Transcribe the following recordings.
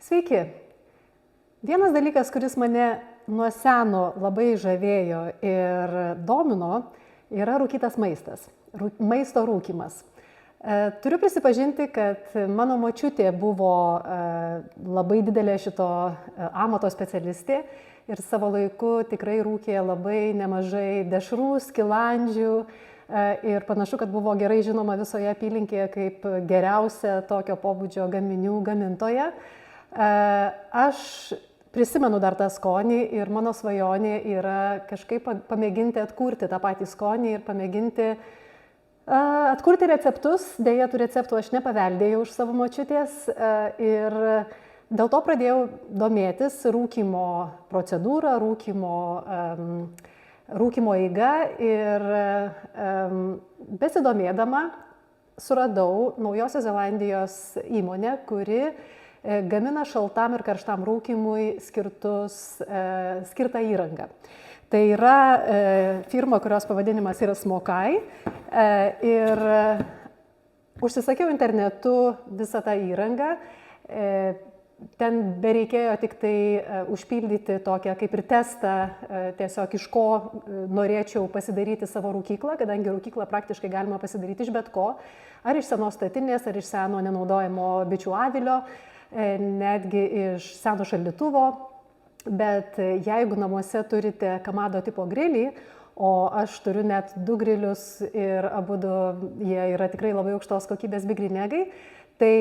Sveiki. Vienas dalykas, kuris mane nuo seno labai žavėjo ir domino, yra rūkytas maistas, maisto rūkymas. Turiu prisipažinti, kad mano močiutė buvo labai didelė šito amato specialistė ir savo laiku tikrai rūkė labai nemažai dešrų, skilandžių ir panašu, kad buvo gerai žinoma visoje apylinkėje kaip geriausia tokio pobūdžio gaminių gamintoja. Aš prisimenu dar tą skonį ir mano svajonė yra kažkaip pamėginti atkurti tą patį skonį ir pamėginti atkurti receptus. Deja, tų receptų aš nepaveldėjau iš savo močiutės ir dėl to pradėjau domėtis rūkymo procedūrą, rūkymo eiga ir besidomėdama suradau Naujosios Zelandijos įmonę, kuri gamina šaltam ir karštam rūkymui skirtą įrangą. Tai yra firma, kurios pavadinimas yra Smokai ir užsisakiau internetu visą tą įrangą. Ten bereikėjo tik tai užpildyti tokią kaip ir testą, tiesiog iš ko norėčiau pasidaryti savo rūkyklą, kadangi rūkyklą praktiškai galima pasidaryti iš bet ko, ar iš senos statinės, ar iš seno nenaudojamo bičių avilio, netgi iš seno šaldytuvo, bet jeigu namuose turite Kamado tipo grilį, o aš turiu net 2 grilius ir abudu jie yra tikrai labai aukštos kokybės bigrinegai, tai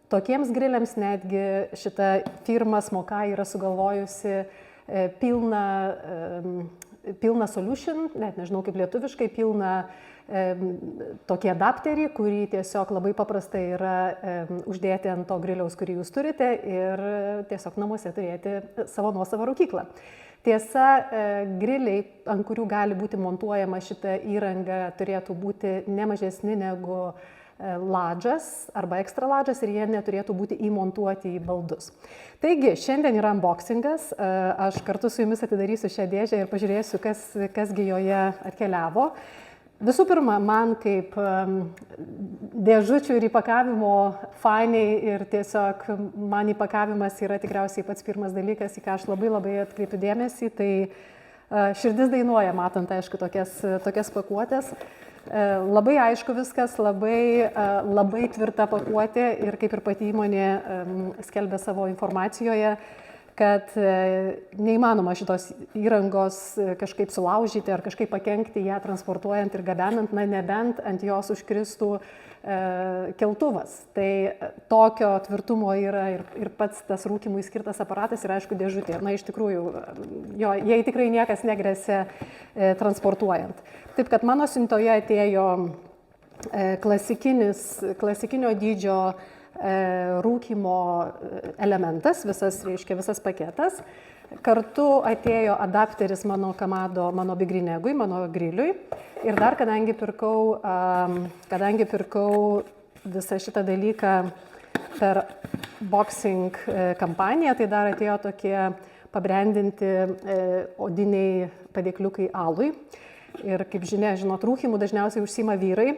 tokiems griliams netgi šita firma Smokai yra sugalvojusi pilną solution, net nežinau kaip lietuviškai, pilną tokį adapterį, kurį tiesiog labai paprasta yra uždėti ant to griliaus, kurį jūs turite ir tiesiog namuose turėti savo nuosavą rūkyklą. Tiesa, griliai, ant kurių gali būti montuojama šita įranga, turėtų būti ne mažesni negu ladžas arba ekstra ladžas ir jie neturėtų būti įmontuoti į baldus. Taigi, šiandien yra unboxingas, aš kartu su jumis atidarysiu šią dėžę ir pažiūrėsiu, kasgi joje atkeliavo. Visų pirma, man kaip dėžučių ir įpakavimo faniai ir tiesiog man įpakavimas yra tikriausiai pats pirmas dalykas, į ką aš labai atkreipiu dėmesį, tai širdis dainuoja, matant, aišku, tokias pakuotės. Labai aišku viskas, labai tvirta pakuotė ir kaip ir pati įmonė skelbia savo informacijoje, kad neįmanoma šitos įrangos kažkaip sulaužyti ar kažkaip pakenkti ją transportuojant ir gabenant, nebent ant jos užkristų keltuvas. Tai tokio tvirtumo yra ir pats tas rūkymui skirtas aparatas ir aišku dėžutė. Na, iš tikrųjų, jai tikrai niekas negresia transportuojant. Taip, kad mano siuntoje atėjo klasikinio dydžio rūkymo elementas, visas paketas. Kartu atėjo adapteris mano Kamado, mano bigrinegui, mano griliui. Ir dar, kadangi pirkau visą šitą dalyką per boxing kampaniją, tai dar atėjo tokie pabrandinti odiniai padėkliukai alui. Ir kaip žinia, rūkymu dažniausiai užsiima vyrai.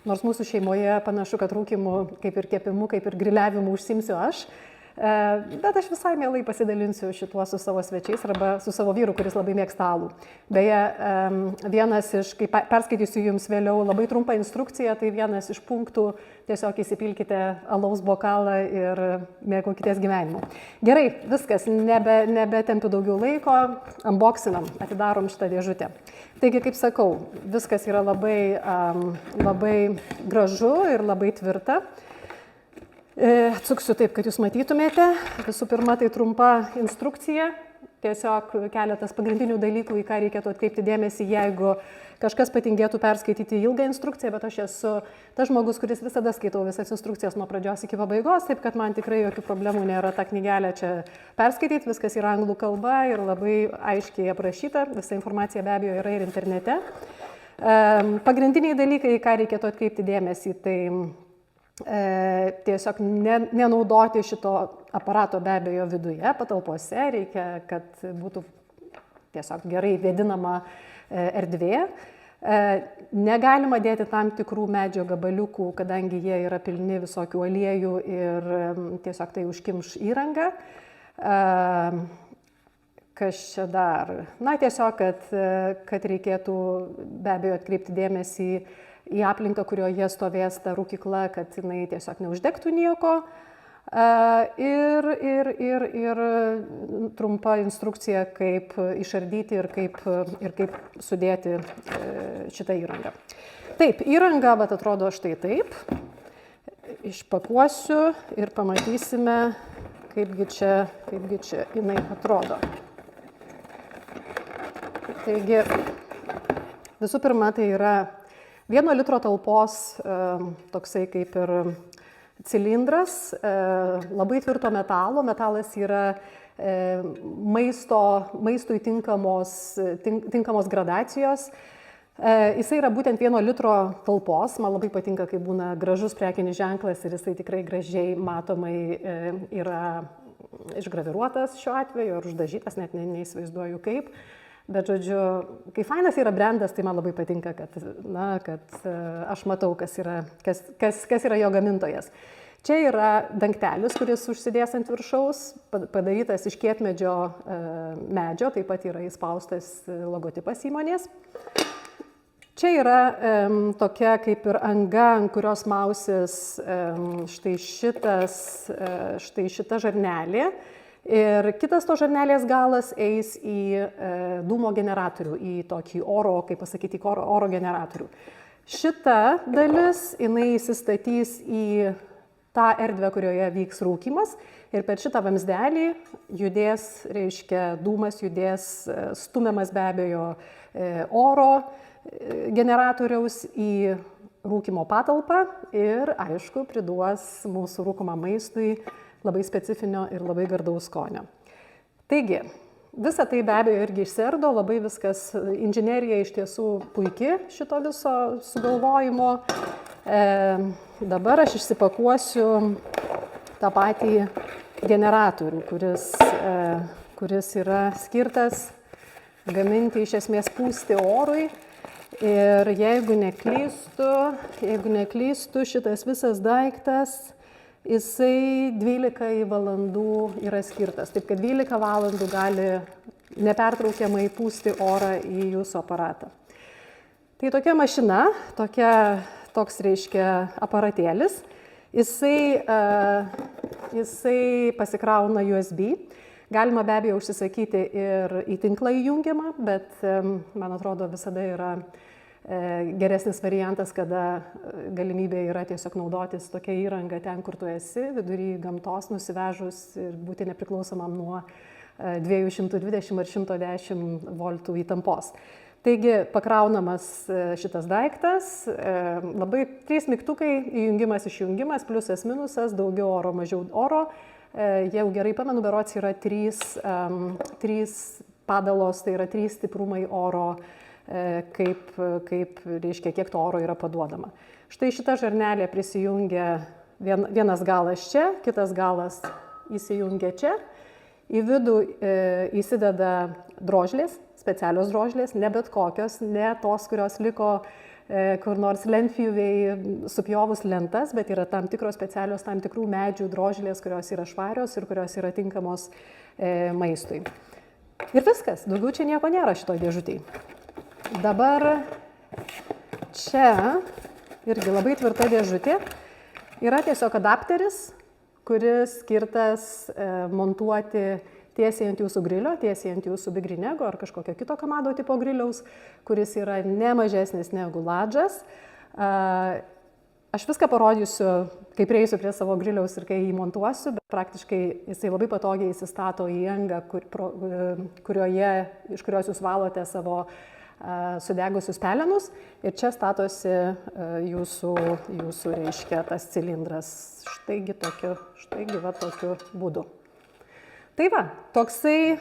Nors mūsų šeimoje panašu, kad rūkymu, kaip ir kepimu, kaip ir griliavimu užsimsiu aš. Bet aš visai mielai pasidalinsiu šituo su savo svečiais arba su savo vyru, kuris labai mėgsta alų. Beje, kai perskaitysiu jums vėliau labai trumpą instrukciją, tai vienas iš punktų tiesiog įsipilkite alaus bokalą ir mėgaukitės gyvenimu. Gerai, viskas, nebetempiu daugiau laiko, unboxinam, atidarom šitą dėžutę. Taigi, kaip sakau, viskas yra labai gražu ir labai tvirta. Atsuksiu taip, kad jūs matytumėte. Visų pirma, tai trumpa instrukcija. Tiesiog keletas pagrindinių dalykų, į ką reikėtų atkreipti dėmesį, jeigu kažkas patingėtų perskaityti ilgą instrukciją, bet aš esu tas žmogus, kuris visada skaitau visas instrukcijas nuo pradžios iki pabaigos, taip kad man tikrai jokių problemų nėra tą knygelę čia perskaityti, viskas yra anglų kalba ir labai aiškiai aprašyta, visa informacija be abejo yra ir internete. Pagrindiniai dalykai, į ką reikėtų atkreipti dėmesį, tai tiesiog nenaudoti šito aparato be abejo viduje, patalpose, reikia, kad būtų tiesiog gerai vėdinama erdvė. Negalima dėti tam tikrų medžio gabaliukų, kadangi jie yra pilni visokių aliejų ir tiesiog tai užkimš įrangą. Kas čia dar? Na, tiesiog, kad reikėtų be abejo atkreipti dėmesį į aplinką, kurioje stovės ta rūkykla, kad jinai tiesiog neuždegtų nieko. Ir trumpa instrukcija, kaip išardyti ir kaip sudėti šitą įrangą. Taip, įranga, bet atrodo štai taip. Išpakuosiu ir pamatysime, kaipgi čia jinai atrodo. Taigi, visų pirma, tai yra 1 litro talpos toksai kaip ir cilindras, labai tvirto metalo. Metalas yra maistui tinkamos gradacijos. Jisai yra būtent 1 litro talpos. Man labai patinka, kai būna gražus prekinis ženklas ir jisai tikrai gražiai matomai yra išgraviruotas šiuo atveju ar uždažytas, net neįsivaizduoju kaip. Bet, žodžiu, kai fainas yra brandas, tai man labai patinka, kad aš matau, kas yra jo gamintojas. Čia yra dangtelis, kuris užsidės ant viršaus, padarytas iš kietmedžio medžio, taip pat yra įspaustas logotipas įmonės. Čia yra tokia kaip ir anga, ant kurios mausis štai šita žarnelė. Ir kitas to žarnelės galas eis į dūmo generatorių, į tokį oro generatorių. Šita dalis, jinai įsistatys į tą erdvę, kurioje vyks rūkymas ir per šitą vamsdelį judės, dūmas judės stumiamas be abejo oro generatoriaus į rūkymo patalpą ir, aišku, priduos mūsų rūkomam maistui labai specifinio ir labai gardaus skonio. Taigi, visa tai be abejo irgi išsiardo, labai viskas, inžinerija iš tiesų puiki šito viso sugalvojimo. Dabar aš išsipakuosiu tą patį generatorių, kuris yra skirtas gaminti iš esmės pūsti orui. Ir jeigu neklystu, šitas visas daiktas, jisai 12 valandų yra skirtas. Taip, kad 12 valandų gali nepertraukiamai pūsti orą į jūsų aparatą. Tai tokia mašina, toks aparatėlis, jisai pasikrauna USB. Galima be abejo užsisakyti ir į tinklą įjungiamą, bet man atrodo visada yra geresnis variantas, kada galimybė yra tiesiog naudotis tokia įranga ten, kur tu esi, vidury gamtos nusivežus ir būti nepriklausomam nuo 220 ar 110 voltų įtampos. Taigi pakraunamas šitas daiktas, labai 3 mygtukai, įjungimas, išjungimas, pliusas, minusas, daugiau oro, mažiau oro. Jeigu gerai pamenu, berods yra 3 padalos, tai yra 3 stiprumai oro, kiek to oro yra paduodama. Štai šita žarnelė prisijungia, vienas galas čia, kitas galas įsijungia čia. Į vidų įsideda drožlės, specialios drožlės, ne bet kokios, ne tos, kurios liko kur nors lentpjūvėj supjovus lentas, bet yra tam tikros specialios, tam tikrų medžių drožlės, kurios yra švarios ir kurios yra tinkamos maistui. Ir viskas, daugiau čia nieko nėra šitoj dėžutėj. Dabar čia irgi labai tvirta dėžutė, yra tiesiog adapteris, kuris skirtas montuoti tiesiai ant jūsų grilio, tiesiai ant jūsų bigrinego ar kažkokio kito kamado tipo griliaus, kuris yra ne mažesnis negu ladžas. Aš viską parodysiu, kai prieisiu prie savo griliaus ir kai jį montuosiu, bet praktiškai jisai labai patogiai įsistato į angą, iš kurios jūs valote savo sudegusius pelenus ir čia statosi jūsų tas cilindras štaigi tokiu būdu. Tai va, toksai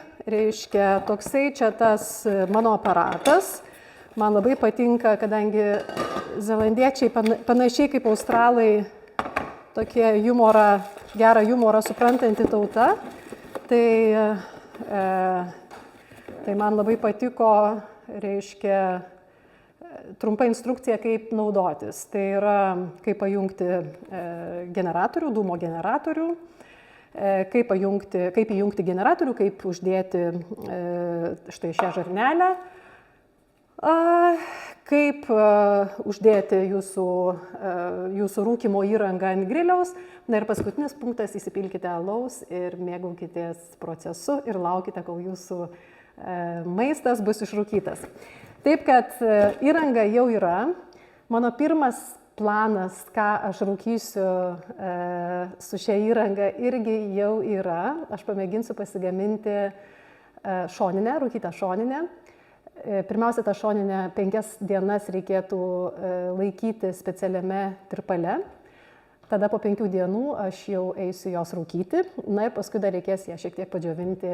čia tas mano aparatas. Man labai patinka, kadangi zelandiečiai panašiai kaip australai tokie gerą humorą suprantanti tauta, tai man labai patiko, trumpa instrukcija, kaip naudotis. Tai yra, kaip pajungti generatorių, dūmo generatorių, kaip įjungti generatorių, kaip uždėti štai šią žarnelę, kaip uždėti jūsų rūkymo įrangą ant griliaus. Na ir paskutinis punktas, įsipilkite alaus ir mėgaukitės procesu ir laukite, kol jūsų maistas bus išrūkytas. Taip kad įranga jau yra. Mano pirmas planas, ką aš rūkysiu su šia įranga, irgi jau yra. Aš pamėginsiu pasigaminti šoninę, rūkytą šoninę. Pirmiausia, tą šoninę 5 dienas reikėtų laikyti specialiame tirpale. Tada po 5 dienų aš jau eisiu jos rūkyti. Na ir paskui dar reikės ją šiek tiek padžiovinti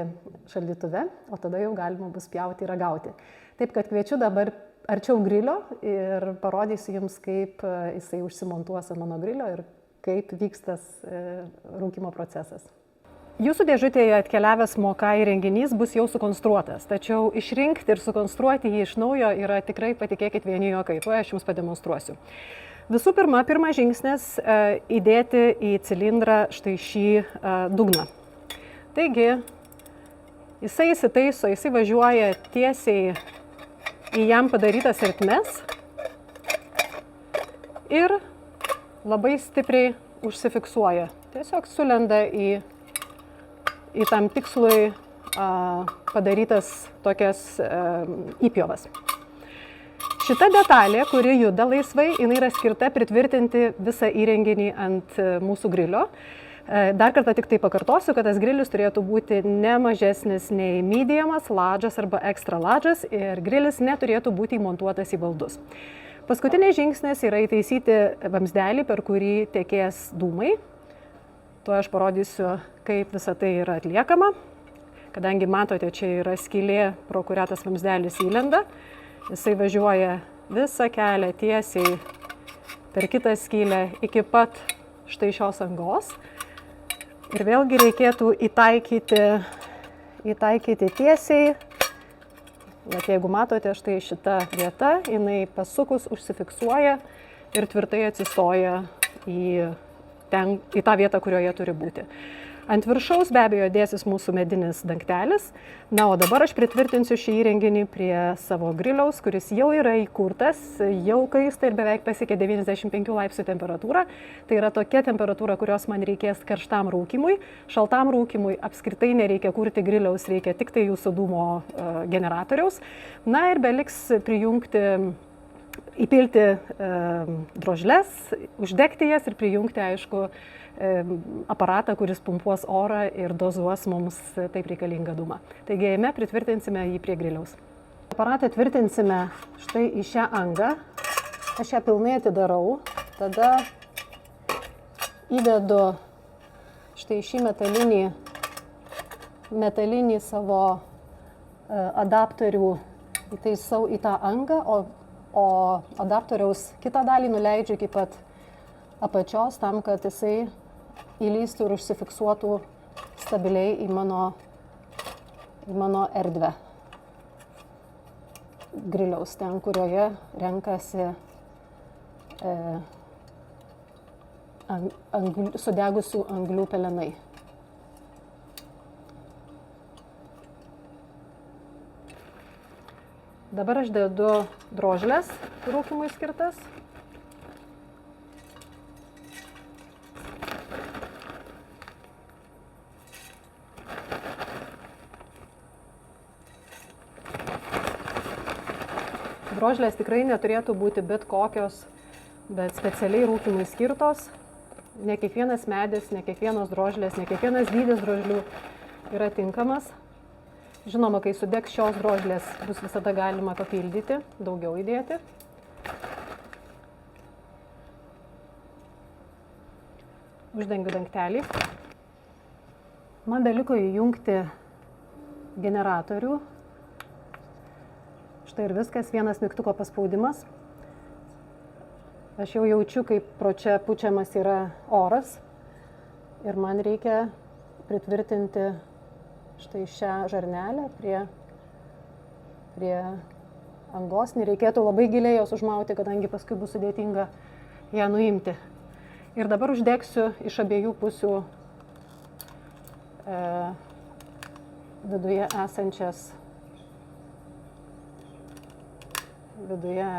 šaldytuve, o tada jau galima bus pjauti ir ragauti. Taip kad kviečiu dabar arčiau grilio ir parodysiu jums, kaip jisai užsimontuos ant mano grilio ir kaip vyks tas rūkymo procesas. Jūsų dėžutėje atkeliavęs Mokai įrenginys bus jau sukonstruotas, tačiau išrinkti ir sukonstruoti jį iš naujo yra tikrai, patikėkit, vieni juokai. Tuo aš jums pademonstruosiu. Visų pirma, pirmas žingsnis įdėti į cilindrą štai šį dugną. Taigi, jisai įsitaiso, jisai važiuoja tiesiai į jam padarytas ertmes ir labai stipriai užsifiksuoja. Tiesiog sulenda į tam tikslui padarytas tokias įpjovas. Šita detalė, kuri juda laisvai, jinai yra skirta pritvirtinti visą įrenginį ant mūsų grilio. Dar kartą tik tai pakartosiu, kad tas grilis turėtų būti ne mažesnis nei mediumas, large'as arba extra large'as ir grilis neturėtų būti įmontuotas į baldus. Paskutinis žingsnis yra įtaisyti vamzdelį, per kurį tekės dūmai. Tuo aš parodysiu, kaip visa tai yra atliekama. Kadangi matote, čia yra skylė, pro kurią tas vamzdelis įlenda. Jisai važiuoja visą kelią tiesiai per kitą skylę iki pat štai šios angos. Ir vėlgi reikėtų įtaikyti tiesiai. Bet jeigu matote, štai šita vieta, jinai pasukus užsifiksuoja ir tvirtai atsistoja į tą vietą, kurioje turi būti. Ant viršaus be abejo dėsis mūsų medinis dangtelis. Na, o dabar aš pritvirtinsiu šį įrenginį prie savo griliaus, kuris jau yra įkurtas, jau kaista ir beveik pasiekė 95 laipsnių temperatūrą. Tai yra tokia temperatūra, kurios man reikės karštam rūkymui. Šaltam rūkymui apskritai nereikia kurti griliaus, reikia tik tai jūsų dūmo generatoriaus. Na ir beliks įpilti drožles, uždegti jas ir prijungti, aišku, aparatą, kuris pumpuos orą ir dozuos mums taip reikalingą dūmą. Taigi, jame pritvirtinsime jį prie griliaus. Aparatą tvirtinsime štai į šią angą. Aš ją pilnai atidarau. Tada įdedu štai šį metalinį savo adaptorių, įtaisau į tą angą, o adaptoriaus kitą dalį nuleidžiu iki pat apačios tam, kad jisai įlystų ir užsifiksuotų stabiliai į mano erdvę griliaus, ten, kurioje renkasi sudegusių anglių pelenai. Dabar aš dedu drožles rūkymui skirtas. Drožlės tikrai neturėtų būti bet kokios, bet specialiai rūkymui skirtos. Ne kiekvienas medis, ne kiekvienos drožlės, ne kiekvienas dydis drožlių yra tinkamas. Žinoma, kai sudegs šios drožlės, bus visada galima papildyti, daugiau įdėti. Uždengiu dangtelį. Man beliko įjungti generatorių. Štai ir viskas, vienas mygtuko paspaudimas. Aš jau jaučiu, kaip pro čia pučiamas yra oras. Ir man reikia pritvirtinti štai šią žarnelę prie angos, nereikėtų labai giliai jos užmauti, kadangi paskui bus sudėtinga ją nuimti. Ir dabar uždegsiu iš abiejų pusių viduje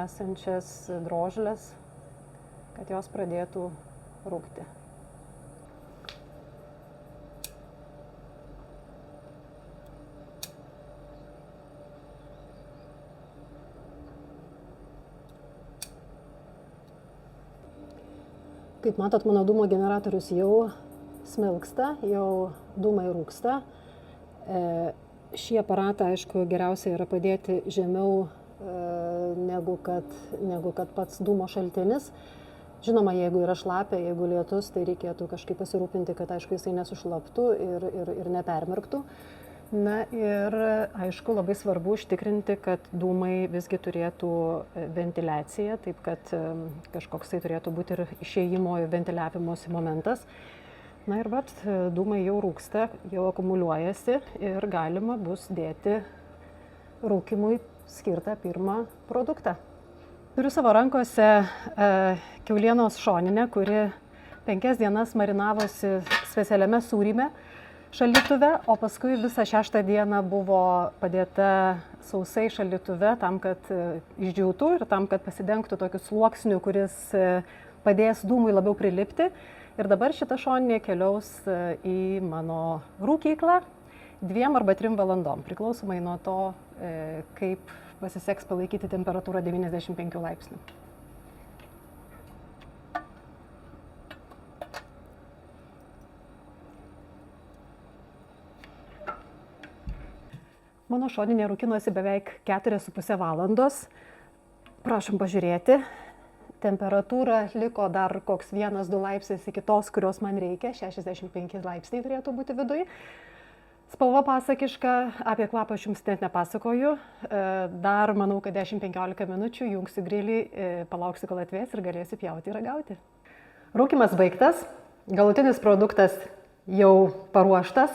esančias drožles, kad jos pradėtų rūgti. Kaip matot, mano dūmo generatorius jau smilksta, jau dūmai rūksta. Šį aparatą, aišku, geriausia yra padėti žemiau negu kad pats dūmo šaltinis. Žinoma, jeigu yra šlapia, jeigu lietus, tai reikėtų kažkaip pasirūpinti, kad, aišku, jisai nesušlaptų ir nepermirktų. Na ir, aišku, labai svarbu užtikrinti, kad dūmai visgi turėtų ventiliaciją, taip kad kažkoks tai turėtų būti ir išėjimo ir ventiliavimosi momentas. Na ir vat, dūmai jau rūksta, jau akumuliuojasi ir galima bus dėti rūkimui skirtą pirmą produktą. Turiu savo rankose kiaulienos šoninę, kuri 5 dienas marinavosi specialiame sūryme šaldytuve, o paskui visą 6 dieną buvo padėta sausai šaldytuve tam, kad išdžiūtų ir tam, kad pasidengtų tokiu sluoksniu, kuris padės dūmui labiau prilipti. Ir dabar šita šoninė keliaus į mano rūkyklą 2 arba 3 valandom, priklausomai nuo to, kaip pasiseks palaikyti temperatūrą 95 laipsnių. Mano šoninė rūkinosi beveik 4,5 valandos. Prašom pažiūrėti. Temperatūra liko dar koks 1-2 laipsnis iki tos, kurios man reikia. 65 laipsniai turėtų būti viduj. Spalva pasakiška, apie kvapą aš jums net nepasakoju. Dar manau, kad 10-15 minučių jungsiu grilį, palauksiu, kol atvės ir galėsiu pjauti ir ragauti. Rūkymas baigtas. Galutinis produktas jau paruoštas.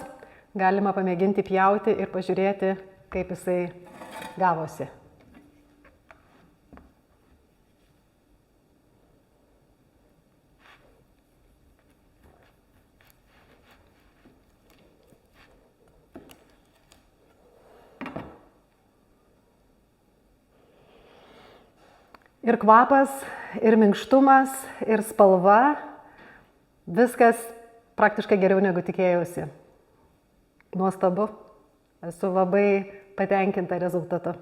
Galima pamėginti pjauti ir pažiūrėti, kaip jisai gavosi. Ir kvapas, ir minkštumas, ir spalva, viskas praktiškai geriau negu tikėjausi. Nuostabu, esu labai patenkinta rezultatu.